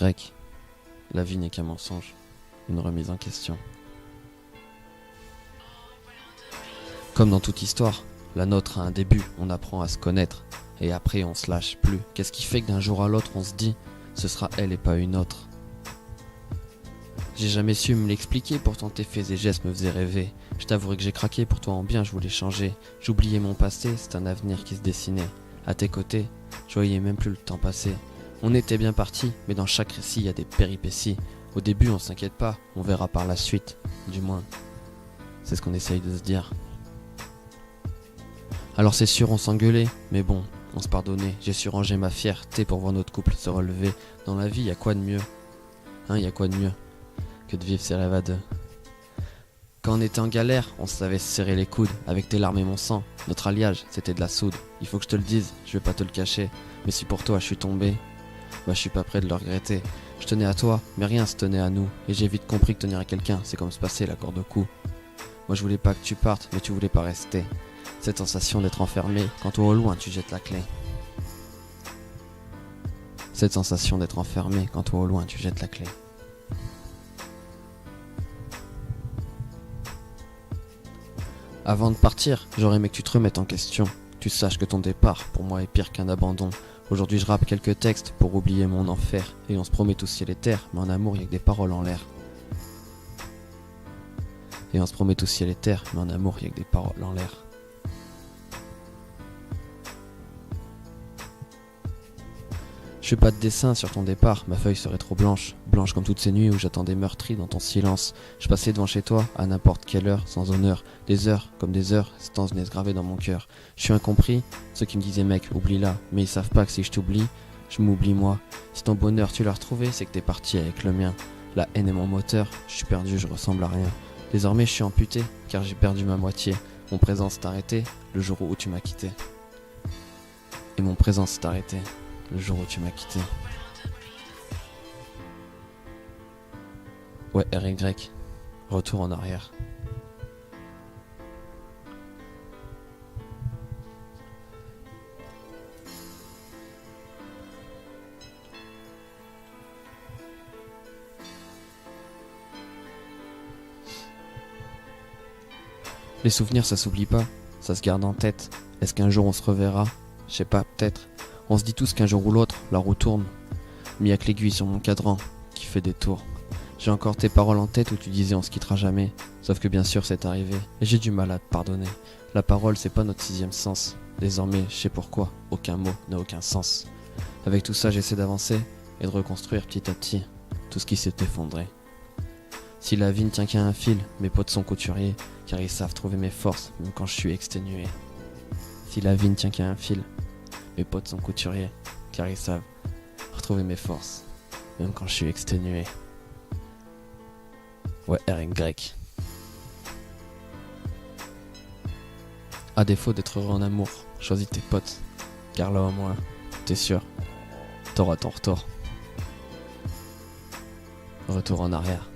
Y, la vie n'est qu'un mensonge, une remise en question. Comme dans toute histoire, la nôtre a un début, on apprend à se connaître, et après on se lâche plus. Qu'est-ce qui fait que d'un jour à l'autre on se dit, ce sera elle et pas une autre? J'ai jamais su me l'expliquer, pourtant tes faits et gestes me faisaient rêver. Je t'avouerai que j'ai craqué, pour toi en bien je voulais changer. J'oubliais mon passé, c'est un avenir qui se dessinait. À tes côtés, je voyais même plus le temps passer. On était bien partis, mais dans chaque récit il y a des péripéties. Au début on s'inquiète pas, on verra par la suite. Du moins, c'est ce qu'on essaye de se dire. Alors c'est sûr on s'engueulait, mais bon, on se pardonnait. J'ai su ranger ma fierté pour voir notre couple se relever. Dans la vie y a quoi de mieux? Y a quoi de mieux que de vivre ses rêves à deux? Quand on était en galère, on savait se serrer les coudes. Avec tes larmes et mon sang, notre alliage c'était de la soude. Il faut que je te le dise, je vais pas te le cacher, mais si pour toi je suis tombé, je suis pas prêt de le regretter. Je tenais à toi, mais rien se tenait à nous. Et j'ai vite compris que tenir à quelqu'un, c'est comme se passer la corde au cou. Moi je voulais pas que tu partes, mais tu voulais pas rester. Cette sensation d'être enfermé, quand toi au loin tu jettes la clé. Cette sensation d'être enfermé, quand toi au loin tu jettes la clé. Avant de partir, j'aurais aimé que tu te remettes en question. Tu saches que ton départ, pour moi, est pire qu'un abandon. Aujourd'hui je rappe quelques textes pour oublier mon enfer. Et on se promet tout ciel et terre, mais en amour y'a que des paroles en l'air. Et on se promet tout ciel et terre, mais en amour y'a que des paroles en l'air. Je fais pas de dessin sur ton départ, ma feuille serait trop blanche. Blanche comme toutes ces nuits où j'attendais meurtri dans ton silence. Je passais devant chez toi, à n'importe quelle heure, sans honneur. Des heures, comme des heures, ces temps venaient se graver dans mon cœur. Je suis incompris, ceux qui me disaient mec, oublie-la. Mais ils savent pas que si je t'oublie, je m'oublie moi. Si ton bonheur tu l'as retrouvé, c'est que t'es parti avec le mien. La haine est mon moteur, je suis perdu, je ressemble à rien. Désormais je suis amputé, car j'ai perdu ma moitié. Mon présent s'est arrêté, le jour où tu m'as quitté. Et mon présent s'est arrêté, le jour où tu m'as quitté. Ouais, RY, retour en arrière. Les souvenirs ça s'oublie pas, ça se garde en tête. Est-ce qu'un jour on se reverra? Je sais pas, peut-être. On se dit tous qu'un jour ou l'autre, la roue tourne. Mais y'a que l'aiguille sur mon cadran qui fait des tours. J'ai encore tes paroles en tête où tu disais on se quittera jamais. Sauf que bien sûr c'est arrivé, et j'ai du mal à te pardonner. La parole c'est pas notre sixième sens. Désormais je sais pourquoi, aucun mot n'a aucun sens. Avec tout ça j'essaie d'avancer et de reconstruire petit à petit tout ce qui s'est effondré. Si la vie ne tient qu'à un fil, mes potes sont couturiers, car ils savent trouver mes forces même quand je suis exténué. Si la vie ne tient qu'à un fil, mes potes sont couturiers, car ils savent retrouver mes forces même quand je suis exténué. Ouais, RY. À défaut d'être heureux en amour, choisis tes potes, car là au moins, t'es sûr, t'auras ton retour. Retour en arrière.